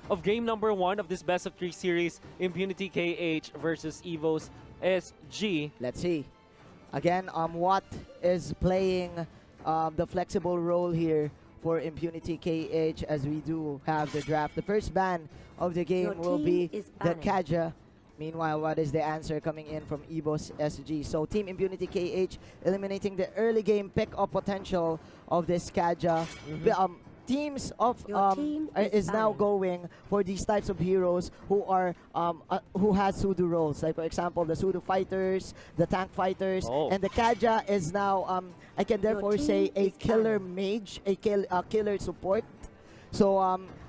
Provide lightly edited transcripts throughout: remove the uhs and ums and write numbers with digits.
of game number 1 of this best of 3 series, Impunity KH versus EVOS SG. Let's see. Again, what is playing the flexible role here for Impunity KH as we do have the draft. The first ban of the game will be the Kaja. Meanwhile, what is the answer coming in from EVOS SG? So Team Impunity KH eliminating the early game pick-up potential of this Kaja. Teams of is now going for these types of heroes who are who has pseudo roles, like for example the pseudo fighters, the tank fighters, and the Kaja is now I can therefore say a killer mage, a killer support. So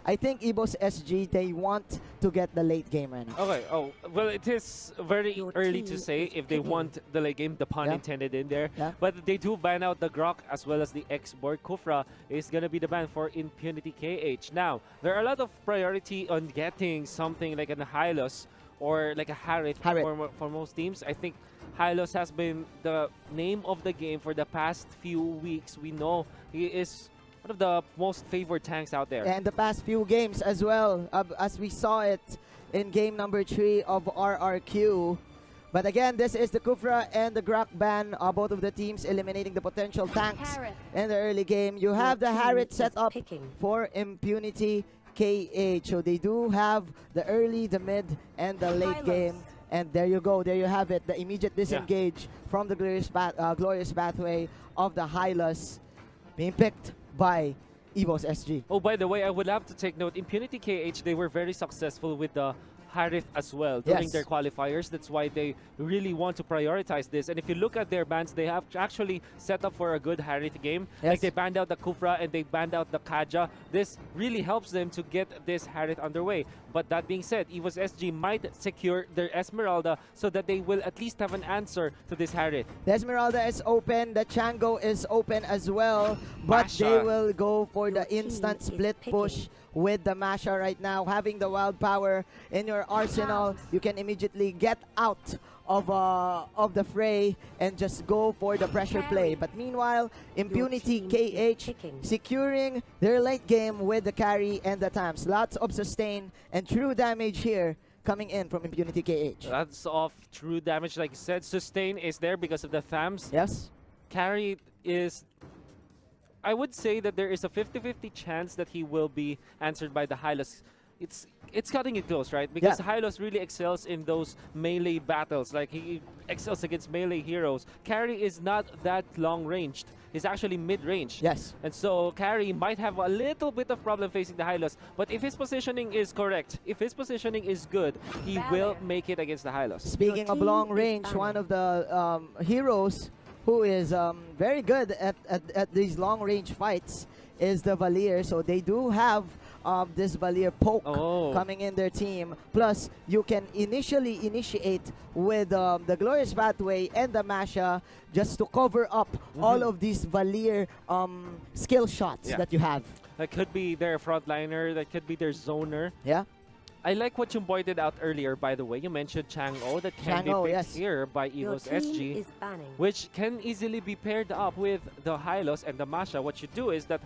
I think EVOS SG, they want to get the late game right now. Okay, well, it is very early to say if they want the late game, the pun intended in there. But they do ban out the Grok as well as the X-Board. Kufra is going to be the ban for Impunity KH. Now, there are a lot of priority on getting something like a Hylos or like a Harith. For most teams. I think Hylos has been the name of the game for the past few weeks. We know he is one of the most favored tanks out there. And the past few games as well, as we saw it in game number 3 of RRQ. But again, this is the Kufra and the Grok ban, both of the teams eliminating the potential tanks in the early game. You have the Harith set up for Impunity KH. So they do have the early, the mid, and the late game. And there you go, there you have it, the immediate disengage from the glorious pathway of the Hylos being picked by EVOS SG. Oh, by the way, I would have to take note, Impunity KH, they were very successful with the Harith as well during their qualifiers. That's why they really want to prioritize this. And if you look at their bans, they have actually set up for a good Harith game. Like they banned out the Kufra and they banned out the Kaja. This really helps them to get this Harith underway. But that being said, EVOS SG might secure their Esmeralda so that they will at least have an answer to this Harith. The Esmeralda is open, the Chango is open as well, but they will go for the instant split push with the Masha right now. Having the wild power in your arsenal, you can immediately get out of the fray and just go for the pressure play. But meanwhile, Impunity KH securing their late game with the carry and the Tams. Lots of sustain and true damage here coming in from Impunity KH. Lots of true damage, like you said. Sustain is there because of the Thams. Yes. Carry is... I would say that there is a 50-50 chance that he will be answered by the Hylos. It's cutting it close, right? Because Hylos really excels in those melee battles. Like, he excels against melee heroes. Carry is not that long-ranged. He's actually mid-range. Yes. And so Carry might have a little bit of problem facing the Hylos. But if his positioning is correct, if his positioning is good, he will make it against the Hylos. Speaking of long range, one of the heroes who is very good at these long range fights is the Valier. So they do have this Valier poke coming in their team. Plus, you can initially initiate with the Glorious Pathway and the Masha just to cover up all of these Valier skill shots that you have. That could be their frontliner, that could be their zoner. Yeah. I like what you pointed out earlier, by the way. You mentioned Chang'o that can be picked here by EVOS SG, which can easily be paired up with the Hylos and the Masha. What you do is that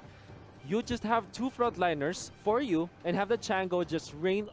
you just have 2 frontliners for you and have the Chang'o just rain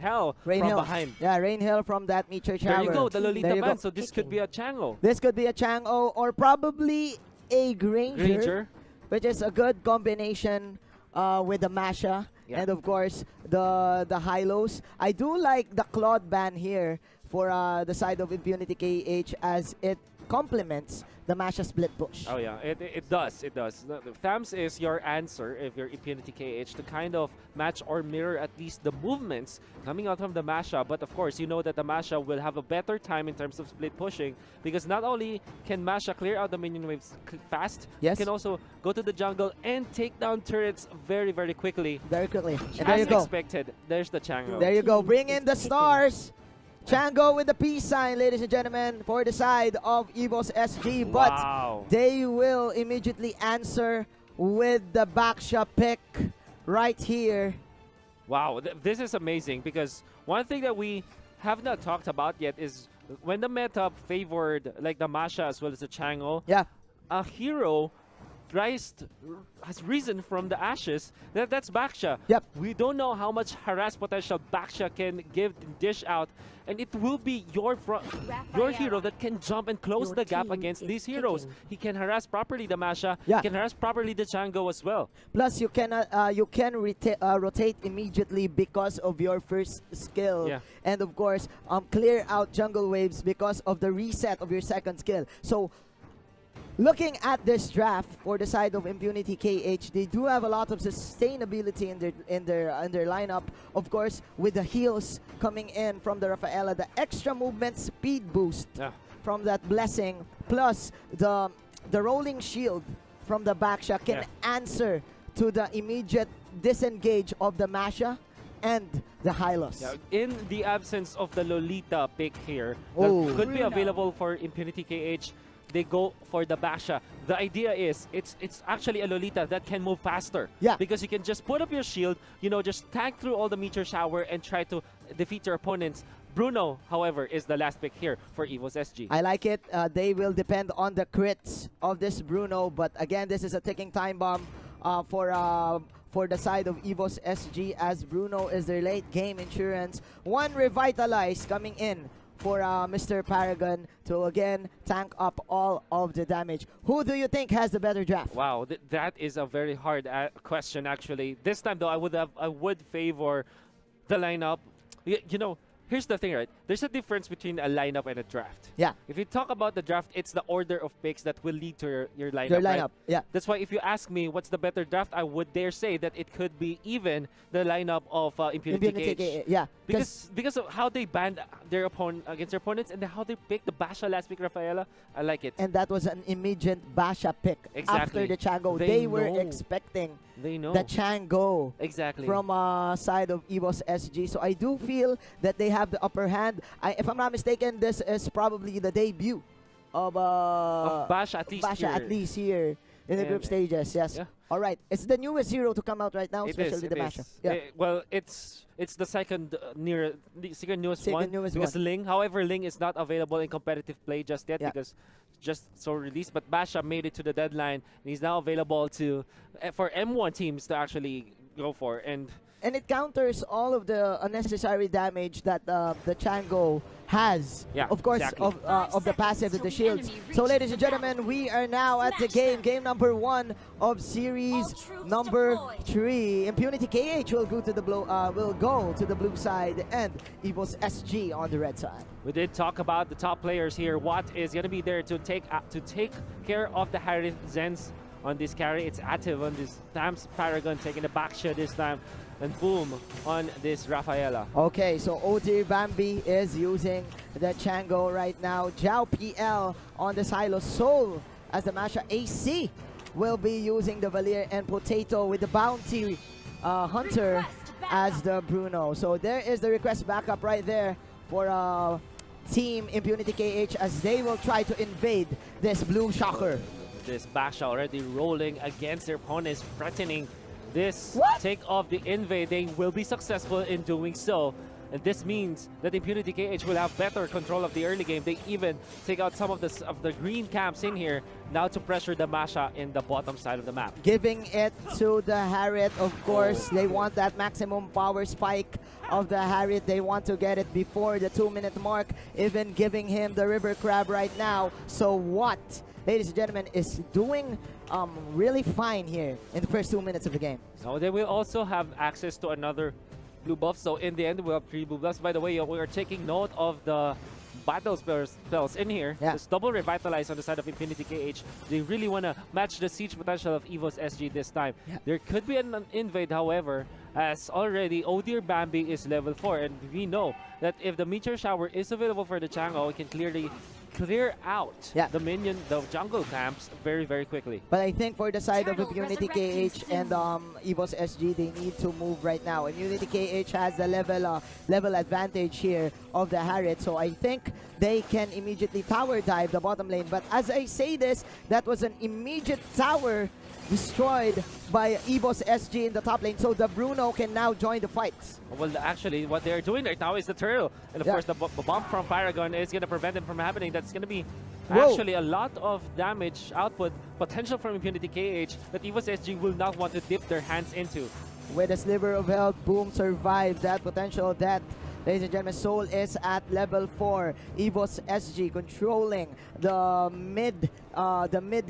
hell from behind. Yeah, rain hell from that meteor shower. There you go, the Lolita ban. So this could be a Chang'o. This could be a Chang'o or probably a Granger, which is a good combination with the Masha. And of course, the Hylos. I do like the Claude ban here for the side of Impunity KH as it complements the Masha split push. Oh yeah, it does, it does. The Thams is your answer if you're Impunity KH to kind of match or mirror at least the movements coming out from the Masha. But of course, you know that the Masha will have a better time in terms of split pushing because not only can Masha clear out the minion waves fast, you can also go to the jungle and take down turrets very, very quickly. Very quickly. And there you go. As expected, there's the Chang'o. There you go. Bring in the stars. Chang'o with the peace sign, ladies and gentlemen, for the side of EVOS SG. But they will immediately answer with the Baksha pick right here. Wow, this is amazing because one thing that we have not talked about yet is when the meta favored like the Masha as well as the Chang'o, a hero has risen from the ashes, that's Baksha. Yep. We don't know how much harass potential Baksha can give dish out, and it will be your hero that can jump and close the gap against these heroes. He can harass properly the Masha. Yeah. He can harass properly the Chango as well. Plus, you can rotate immediately because of your first skill, Yeah. and of course, clear out jungle waves because of the reset of your second skill. So, looking at this draft for the side of Impunity KH, they do have a lot of sustainability in their lineup. Of course, with the heals coming in from the Rafaela, the extra movement speed boost from that blessing, plus the rolling shield from the Baksha can answer to the immediate disengage of the Masha and the Hylos. Yeah, in the absence of the Lolita pick here, that could be available for Impunity KH, they go for the Baksha. The idea is it's actually a Lolita that can move faster. Yeah. Because you can just put up your shield, just tank through all the meteor shower and try to defeat your opponents. Bruno, however, is the last pick here for EVOS SG. I like it. They will depend on the crits of this Bruno, but again, this is a ticking time bomb for the side of EVOS SG, as Bruno is their late game insurance. One Revitalize coming in for Mr. Paragon to again tank up all of the damage. Who do you think has the better draft? Wow, that is a very hard question actually. This time though, I would favor the lineup. Here's the thing, right? There's a difference between a lineup and a draft. Yeah. If you talk about the draft, it's the order of picks that will lead to your lineup. Your lineup, right? yeah. That's why if you ask me what's the better draft, I would dare say that it could be even the lineup of Impunity KH. Yeah. Because of how they banned their against their opponents and how they picked the Basha last pick, Rafaela. I like it. And that was an immediate Basha pick after the Chango. They were expecting the Chango from side of EVOS SG. So I do feel that they have the upper hand. If I'm not mistaken, this is probably the debut of Basha at least here in the group stages. Yes. Yeah. All right. It's the newest hero to come out right now, especially the Basha. Yeah. Well, it's the second newest one because Ling. However, Ling is not available in competitive play just yet because just so released. But Basha made it to the deadline and he's now available for M1 teams to actually go for. And it counters all of the unnecessary damage that the Chango has, of course, of the passive and the shields. So, ladies and gentlemen, we are now at the game number 1 of series number 3. Impunity KH will go to the blue side, and EVOS SG on the red side. We did talk about the top players here. Watt is going to be there to take care of the Harith Zens on this carry. It's active on this Tams Paragon taking the Baksha this time. And boom on this Rafaela. Okay, so Odir Bambi is using the Chango right now. Jiao PL on the Silo. Soul as the Masha. AC will be using the Valir, and Potato with the Bounty Hunter as the Bruno. So there is the request backup right there for Team Impunity KH as they will try to invade this blue shocker. This Baksha already rolling against their opponents, threatening this take off the invade. They will be successful in doing so. And this means that Impunity KH will have better control of the early game. They even take out some of the green camps in here now to pressure the Masha in the bottom side of the map. Giving it to the Harith, of course. They want that maximum power spike of the Harith. They want to get it before the 2-minute mark, even giving him the River Crab right now. So what, ladies and gentlemen, is doing really fine here in the first 2 minutes of the game. So they will also have access to another blue buff. So in the end, we'll have 3 blue buffs. By the way, we are taking note of the battle spells in here. This double Revitalize on the side of Impunity KH. They really want to match the siege potential of EVOS SG this time. There could be an invade, however, as already Odir Bambi is level 4. And we know that if the Meteor Shower is available for the Chango, we can clearly clear out the jungle camps very, very quickly. But I think for the side of Impunity KH and EVOS SG, they need to move right now. Impunity KH has the level advantage here of the Harith, so I think they can immediately tower dive the bottom lane. But as I say this, that was an immediate tower destroyed by EVOS SG in the top lane, so the Bruno can now join the fights. Well, actually, what they're doing right now is the turtle. And of course, the bomb from Paragon is going to prevent them from happening. That's going to be Actually, a lot of damage output potential from Impunity KH that EVOS SG will not want to dip their hands into. With a sliver of health, Boom survived that potential death. Ladies and gentlemen, Soul is at level 4. EVOS SG controlling the mid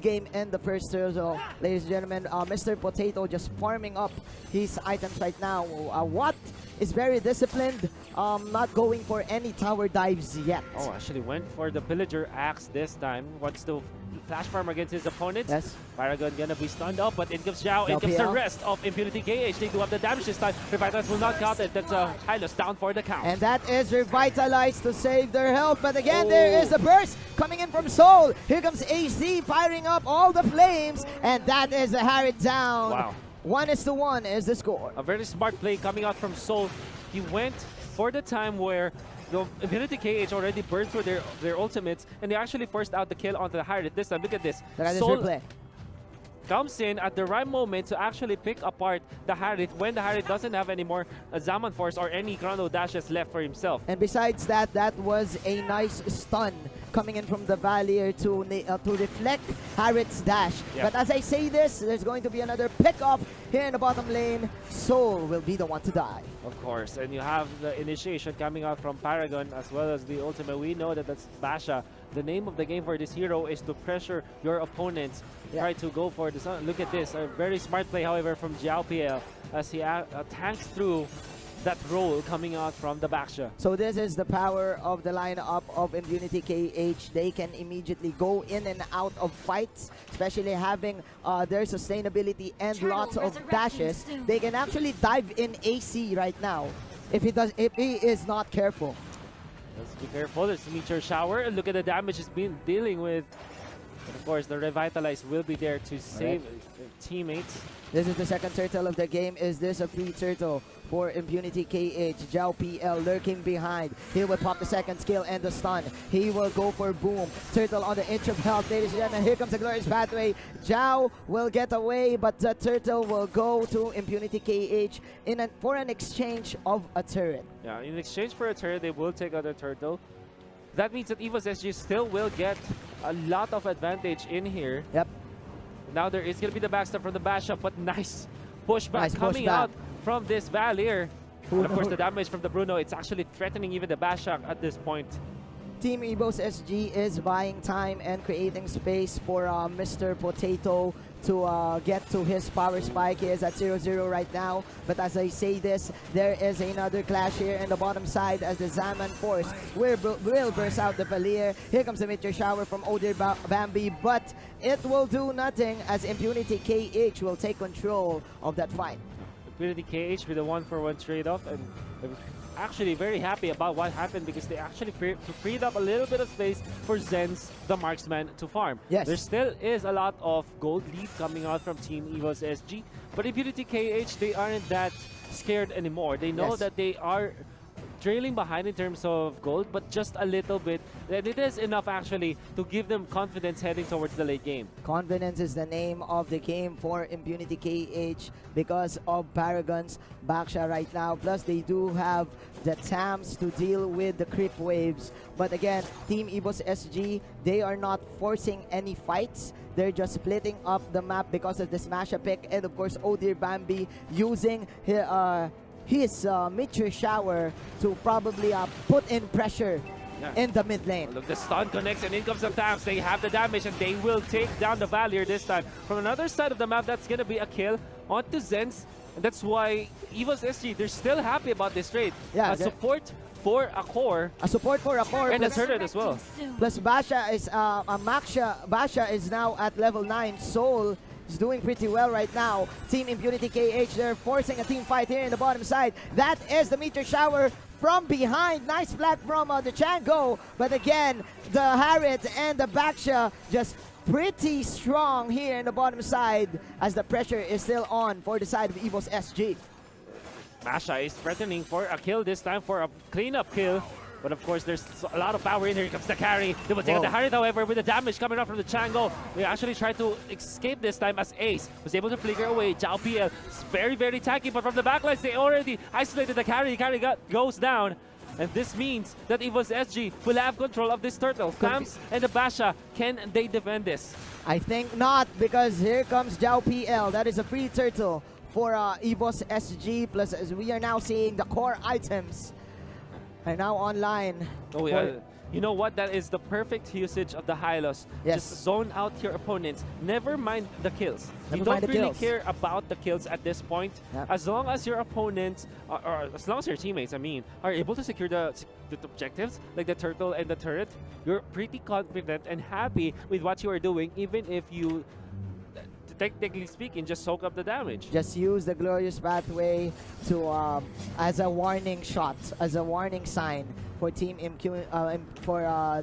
game in the first turtle. Ladies and gentlemen, Mr. Potato just farming up his items right now. What is very disciplined, not going for any tower dives yet. Oh, actually went for the Pillager Axe this time. Wants to flash farm against his opponents. Yes. Paragon gonna be stunned up, but in comes Zhao. In comes the rest of Impunity KH. They do have the damage this time. Revitalize will not count it. That's a Hylos down for the count. And that is Revitalized to save their health. But again, there is a burst coming in from Soul. Here comes AC firing up all the flames. And that is a Harriet down. Wow. 1-1 is the score. A very smart play coming out from Soul. He went for the time where the Impunity KH already burned through their ultimates, and they actually forced out the kill onto the Harriet. This time, look at this. Soul comes in at the right moment to actually pick apart the Harriet when the Harriet doesn't have any more Zaman Force or any Chrono Dashes left for himself. And besides that, that was a nice stun coming in from the Valier to deflect Harriet's dash. Yep. But as I say this, there's going to be another pick-up here in the bottom lane. Soul will be the one to die. Of course, and you have the initiation coming out from Paragon as well as the ultimate. We know that that's Basha. The name of the game for this hero is to pressure your opponents. Try to go for this. Look at this, a very smart play, however, from Jiao PL as he tanks through that roll coming out from the Baksha. So this is the power of the lineup of Impunity KH. They can immediately go in and out of fights, especially having their sustainability and lots of dashes. They can actually dive in AC right now if he is not careful. Let's be careful. There's Meteor Shower, and look at the damage he's been dealing with. And of course, the Revitalize will be there to save teammates. This is the second turtle of the game. Is this a free turtle for Impunity KH? Jiao PL lurking behind. He will pop the second skill and the stun. He will go for Boom. Turtle on the inch of health, ladies and gentlemen. Here comes the glorious pathway. Jiao will get away, but the turtle will go to Impunity KH for an exchange of a turret. Yeah, in exchange for a turret, they will take out a turtle. That means that EVOS SG still will get a lot of advantage in here. Yep. Now there is going to be the backstab from the Basha, but nice pushback coming out from this Valier. And of course, the damage from the Bruno, it's actually threatening even the Basha at this point. Team EVOS SG is buying time and creating space for Mr. Potato to get to his power spike. He is at 0-0 right now. But as I say this, there is another clash here in the bottom side as the Zaman Force will burst out the Valier. Here comes the Meteor Shower from Odir Bambi, but it will do nothing as Impunity KH will take control of that fight. Impunity KH with a 1-for-1 trade-off, and actually very happy about what happened because they actually freed up a little bit of space for Zenz, the marksman, to farm. Yes. There still is a lot of gold lead coming out from Team EVOS SG, but Impunity KH, they aren't that scared anymore. They know that they are trailing behind in terms of gold, but just a little bit. And it is enough actually to give them confidence heading towards the late game. Confidence is the name of the game for Impunity KH because of Paragon's Baksha right now. Plus, they do have the TAMs to deal with the creep waves. But again, Team EVOS SG, they are not forcing any fights. They're just splitting up the map because of the smash pick. And of course, Odir Bambi using his Meteor Shower to probably put in pressure in the mid lane. Look, the stun connects and in comes the TAMs. They have the damage and they will take down the Valier this time. From another side of the map, that's going to be a kill onto Zenz. And that's why EVOS SG, they're still happy about this trade. Yeah, support for a core. A support for a core. And a turret as well. Plus Basha is, Basha is now at level 9. Soul is doing pretty well right now. Team Impunity KH, they're forcing a team fight here in the bottom side. That is the Meteor Shower from behind. Nice flat from the Chango. But again, the Harriet and the Baksha just pretty strong here in the bottom side as the pressure is still on for the side of EVOS SG. Basha is threatening for a kill this time, for a cleanup kill. But of course, there's a lot of power in here. Here comes the carry. They will take out the Harriet, however, with the damage coming out from the Chango. They actually tried to escape this time as Ace was able to flicker away. Jiao PL is very, very tacky, but from the backlines, they already isolated the carry. The carry goes down. And this means that EVOS SG will have control of this turtle. Fams and the Basha, can they defend this? I think not, because here comes Zhao PL. That is a free turtle for EVOS SG. Plus, as we are now seeing the core items are now online. Oh yeah. You know what? That is the perfect usage of the Hylos. Yes. Just zone out your opponents. Never mind the kills. Never You mind don't the really kills. care about the kills at this point. Yep. As long as your opponents, or as long as your teammates, I mean, are able to secure the objectives, like the turtle and the turret, you're pretty confident and happy with what you are doing, even if you, technically speaking, just soak up the damage. Just use the glorious pathway to as a warning shot, as a warning sign for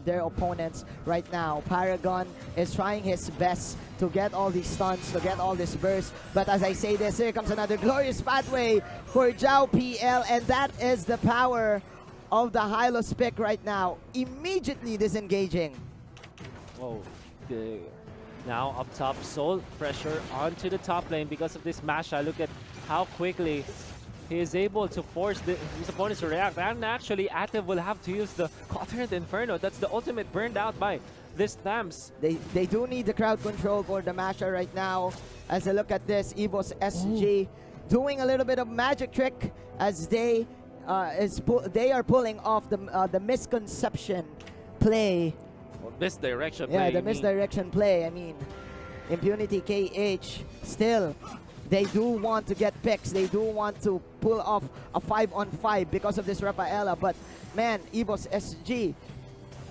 their opponents right now. Paragon is trying his best to get all these stuns, to get all this burst. But as I say this, here comes another glorious pathway for Zhao PL, and that is the power of the Hylos pick right now. Immediately disengaging. Whoa. Now up top, Soul pressure onto the top lane because of this Masha. Look at how quickly he is able to force his opponents to react. And actually, Atev will have to use the Cautered Inferno. That's the ultimate burned out by this Thams. They do need the crowd control for the Masha right now. As I look at this, EVOS SG doing a little bit of magic trick as they are pulling off the misconception play. Misdirection play. Yeah, the misdirection play. I mean, Impunity KH still, they do want to get picks. They do want to pull off a 5-on-5 because of this Rafaela. But man, EVOS SG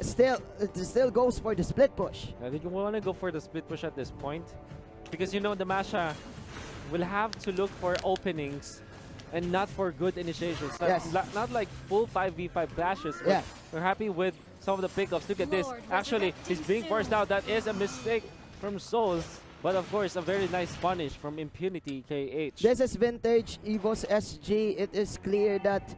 still goes for the split push. I think you want to go for the split push at this point, because you know the Masha will have to look for openings and not for good initiations. Yes. Not like full 5v5 clashes. Yeah. We're happy with some of the pickups. Look at this. Actually, he's being forced out. That is a mistake from Soul. But of course, a very nice punish from Impunity KH. This is vintage EVOS SG. It is clear that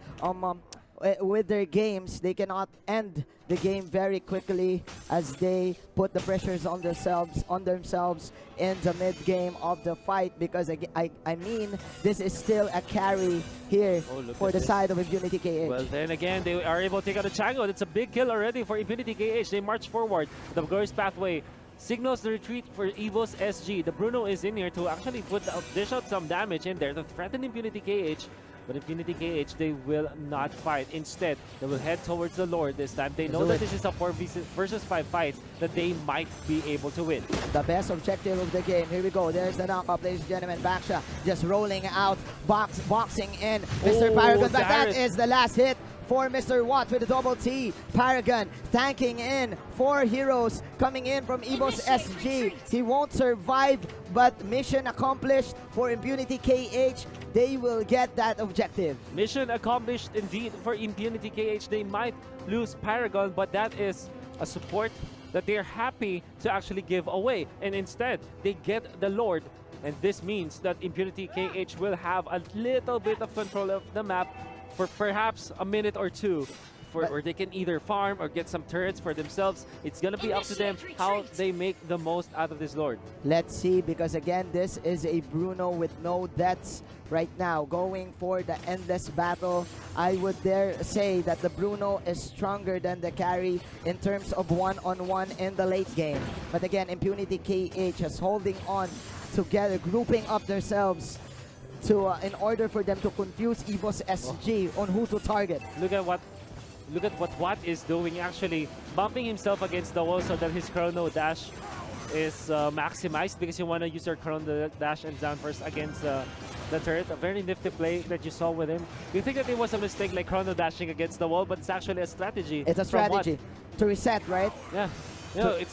with their games, they cannot end the game very quickly as they put the pressures on themselves in the mid game of the fight, because I mean, this is still a carry here for the side of Impunity KH. Well, then again, they are able to take out the Chango. It's a big kill already for Impunity KH. They march forward. The glorious pathway signals the retreat for EVOS SG. The Bruno is in here to actually dish out some damage in there to threaten Impunity KH. But Impunity KH, they will not fight. Instead, they will head towards the Lord this time. They know that this is a 4 versus 5 fight that they might be able to win. The best objective of the game. Here we go. There's the knockup, ladies and gentlemen. Baksha just rolling out, boxing in Mr. Paragon. But that is the last hit for Mr. Watt with a double T. Paragon tanking in 4 heroes coming in from EVOS SG. He won't survive, but mission accomplished for Impunity KH. They will get that objective. Mission accomplished indeed for Impunity KH. They might lose Paragon, but that is a support that they're happy to actually give away. And instead, they get the Lord. And this means that Impunity KH will have a little bit of control of the map for perhaps a minute or two, where they can either farm or get some turrets for themselves. It's going to be up to them how they make the most out of this Lord. Let's see, because again, this is a Bruno with no deaths right now, going for the endless battle. I would dare say that the Bruno is stronger than the carry in terms of one-on-one in the late game. But again, Impunity KH is holding on together, grouping up themselves to in order for them to confuse EVOS SG on who to target. Look at what Watt is doing, actually bumping himself against the wall so that his Chrono Dash is maximized, because you want to use your Chrono Dash and down first against the turret. A very nifty play that you saw with him. You think that it was a mistake, like Chrono Dashing against the wall, but it's actually a strategy. It's a strategy to reset, right? Yeah. You know, it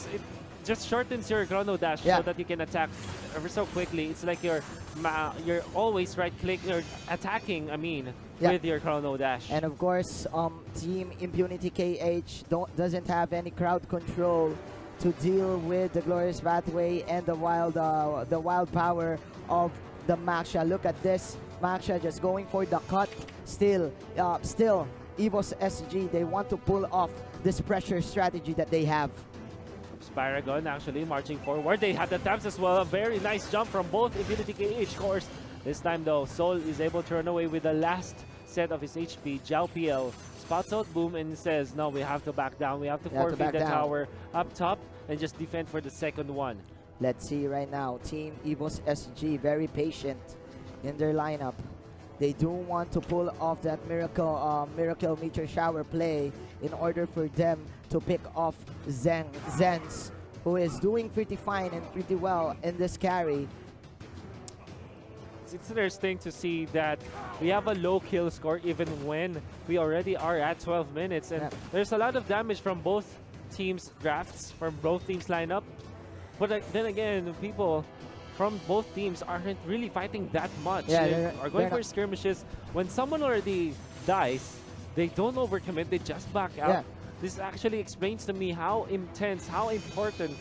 just shortens your Chrono Dash so that you can attack ever so quickly. It's like you're always right-click, you're attacking, with your Chrono Dash. And of course, Team Impunity KH doesn't have any crowd control to deal with the glorious pathway and the wild power of the Maksha. Look at this, Maksha just going for the cut. Still EVOS SG, they want to pull off this pressure strategy that they have. Paragon actually marching forward. They had the Thams as well. A very nice jump from both Impunity KH cores. This time though, Soul is able to run away with the last set of his HP. Zhao PL spots out Boom and says, no, we have to back down. We have to forfeit the tower up top and just defend for the second one. Let's see right now. Team EVOS SG very patient in their lineup. They do want to pull off that miracle meteor shower play in order for them to pick off Zenz, who is doing pretty fine and pretty well in this carry. It's interesting to see that we have a low kill score even when we already are at 12 minutes. And there's a lot of damage from both teams' drafts, from both teams' lineup. But then again, people from both teams aren't really fighting that much. They are going for skirmishes. When someone already dies, they don't overcommit, they just back out. This actually explains to me how intense, how important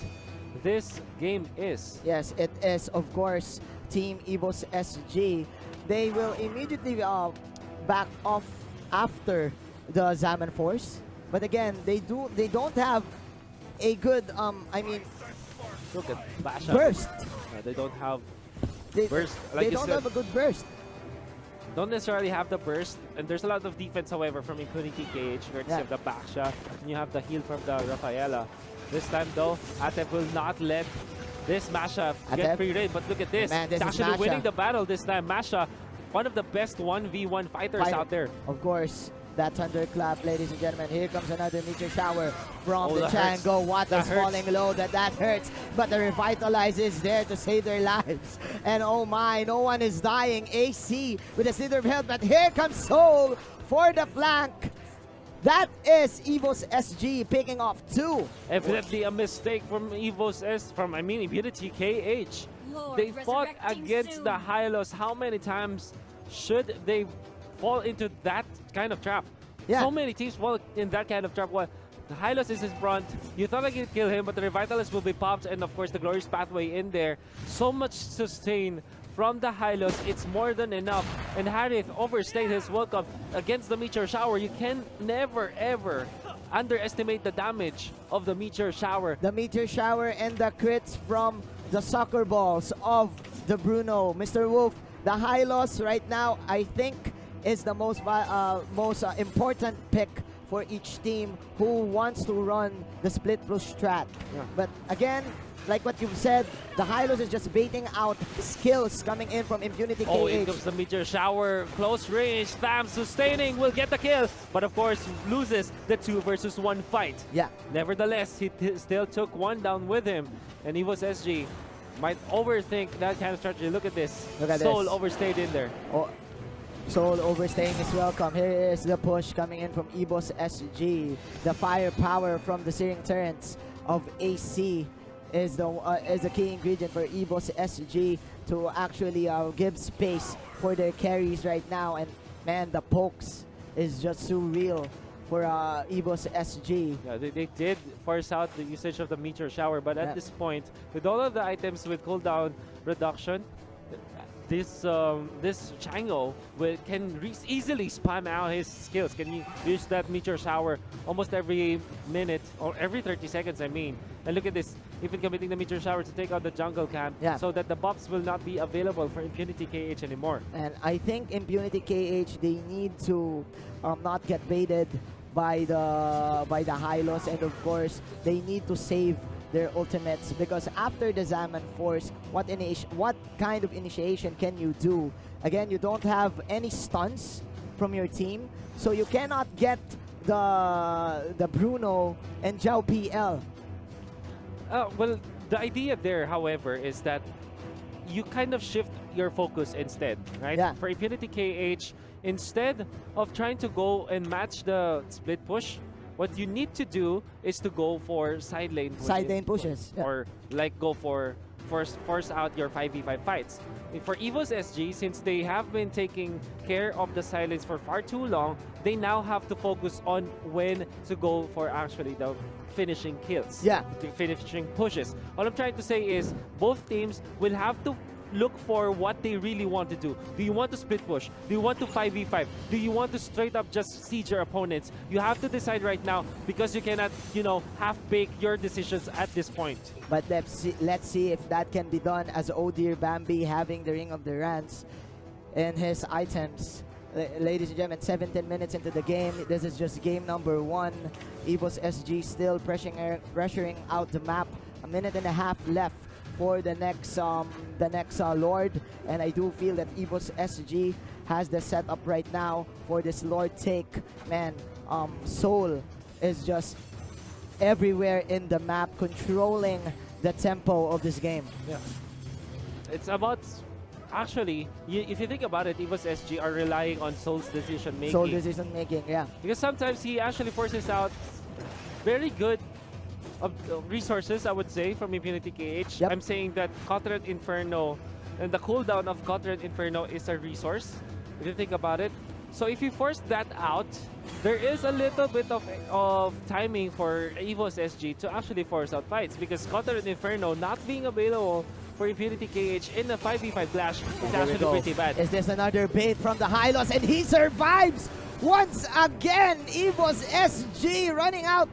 this game is. Yes, it is, of course. Team EVOS SG, they will immediately back off after the Zaman Force. But again, they don't have a good look at Basha. Burst. They don't have burst. Like they don't have a good burst. Don't necessarily have the burst, and there's a lot of defense, however, from Impunity KH, courtesy of the Basha, and you have the heal from the Rafaela. This time, though, Atep will not let this Masha get free reign, but look at this. Man, this He's actually winning the battle this time. Masha, one of the best 1v1 fighters out there. Of course, that thunderclap, ladies and gentlemen. Here comes another meteor shower from the Chango. What is falling low? That hurts, but the Revitalize is there to save their lives. And oh my, no one is dying. AC with a Slither of Health, but here comes Soul for the flank. That is EVOS SG picking off 2. Evidently a mistake from Impunity KH. They fought against the Hylos. How many times should they fall into that kind of trap? So many teams fall in that kind of trap. Well, the Hylos is in front. You thought I could kill him, but the Revitalize will be popped, and of course the Glorious Pathway in there. So much sustain from the Hylos, it's more than enough. And Harith overstayed his welcome against the Meteor Shower. You can never, ever underestimate the damage of the Meteor Shower. The Meteor Shower and the crits from the soccer balls of the Bruno. Mr. Wolf, the Hylos right now, I think, is the most important pick for each team who wants to run the split push strat. But again, like what you've said, the Hylos is just baiting out skills coming in from Impunity KH. Oh, in comes the Meteor Shower, close range, Tham sustaining, will get the kill, but of course loses the 2 versus 1 fight. Nevertheless, he still took 1 down with him, and EVOS SG might overthink that kind of strategy. Look at this. Soul overstayed in there. Soul overstaying is welcome. Here is the push coming in from EVOS SG. The firepower from the Searing Turrets of AC is the key ingredient for EVOS SG to actually give space for their carries right now. And man, the pokes is just so real for EVOS SG. They did force out the usage of the Meteor Shower, but at this point, with all of the items with cooldown reduction, this Chango can easily spam out his skills. Can you use that Meteor Shower almost every minute or every 30 seconds, I mean. And look at this, even committing the Meteor Shower to take out the jungle camp so that the buffs will not be available for Impunity KH anymore. And I think Impunity KH, they need to not get baited by the Hylos, and of course they need to save their ultimates, because after the Zaman Force, what kind of initiation can you do? Again, you don't have any stuns from your team, so you cannot get the Bruno and Zhao PL. Well, the idea there, however, is that you kind of shift your focus instead, right? For Impunity KH, instead of trying to go and match the split push, what you need to do is to go for side lane pushes. Or like go for force out your 5v5 fights. For EVOS SG, since they have been taking care of the silence for far too long, they now have to focus on when to go for actually the finishing kills. The finishing pushes. All I'm trying to say is both teams will have to look for what they really want to do. Do you want to split push? Do you want to 5v5? Do you want to straight up just siege your opponents? You have to decide right now, because you cannot, half-bake your decisions at this point. But let's see if that can be done, as Oh Dear Bambi having the Ring of the Rants in his items. Ladies and gentlemen, 17 minutes into the game. This is just game number 1. EVOS SG still pressuring out the map. A minute and a half left for the next Lord, and I do feel that EVOS SG has the setup right now for this Lord take. Man, Soul is just everywhere in the map, controlling the tempo of this game. Yeah, it's about. Actually, if you think about it, EVOS SG are relying on Soul's decision making. Soul decision making, yeah. Because sometimes he actually forces out very good resources, I would say, from Impunity KH. Yep. I'm saying that Cotton Inferno and the cooldown of Cotton Inferno is a resource, if you think about it. So if you force that out, there is a little bit of timing for EVOS SG to actually force out fights, because Cotton Inferno not being available for Impunity KH in a 5v5 clash is actually pretty bad. Is this another bait from the Hylos, and he survives once again? EVOS SG running out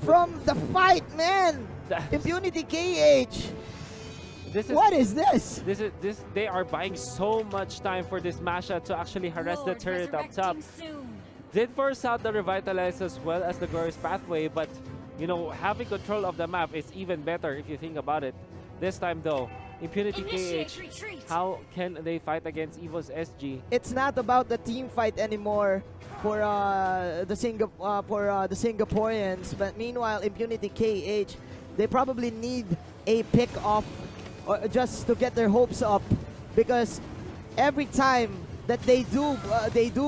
from the fight, man. Impunity KH. What is this? They are buying so much time for this Masha to actually harass the turret up top. Did force out the Revitalize as well as the Glorious Pathway, but you know, having control of the map is even better if you think about it. This time though, Impunity KH, how can they fight against EVOS SG? It's not about the team fight anymore for the Singaporeans, but meanwhile, Impunity KH, they probably need a pick off just to get their hopes up, because every time that they do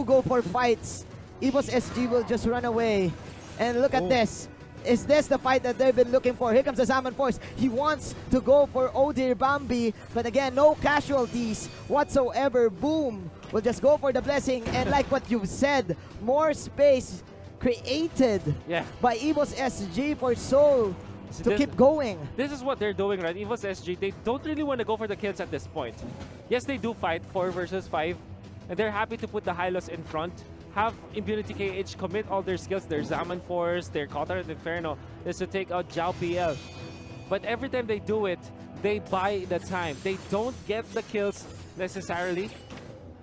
go for fights, EVOS SG will just run away. And look at this. Is this the fight that they've been looking for? Here comes the Salmon Force. He wants to go for Odir Bambi, but again, no casualties whatsoever. Boom. We'll just go for the blessing. And like what you've said, more space created by EVOS SG for Soul to keep going. This is what they're doing, right? EVOS SG, they don't really want to go for the kills at this point. Yes, they do fight 4 versus 5, and they're happy to put the Hylos in front. Have Impunity KH commit all their skills, their Zaman Force, their Cotton Inferno, is to take out Zhao PL. But every time they do it, they buy the time. They don't get the kills necessarily.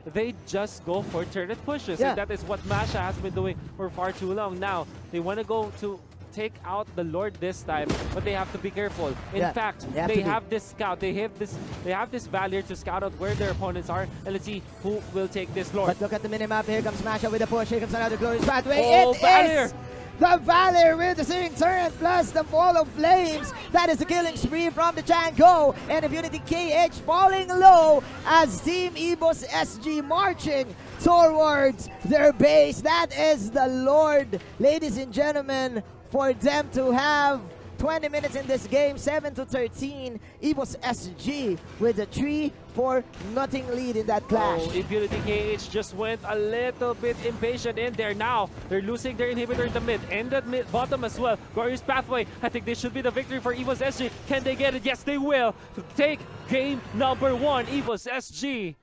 They just go for turret pushes. And that is what Masha has been doing for far too long. Now, they want to go to take out the Lord this time, but they have to be careful. In fact, they have this scout. They have this Valier to scout out where their opponents are, and let's see who will take this Lord. But look at the minimap. Here comes Masha with a push. Here comes another Glorious Pathway. Oh, Valier! The Valor with the Searing Turret plus the Ball of Flames. That is the killing spree from the Chango. And Impunity KH falling low as Team EVOS SG marching towards their base. That is the Lord, ladies and gentlemen, for them to have 20 minutes in this game, 7-13. EVOS SG with a 3-4-0 lead in that clash. Oh, Impunity KH just went a little bit impatient in there. Now they're losing their inhibitor in the mid and the bottom as well. Glorious Pathway. I think this should be the victory for EVOS SG. Can they get it? Yes, they will. To take game number 1, EVOS SG.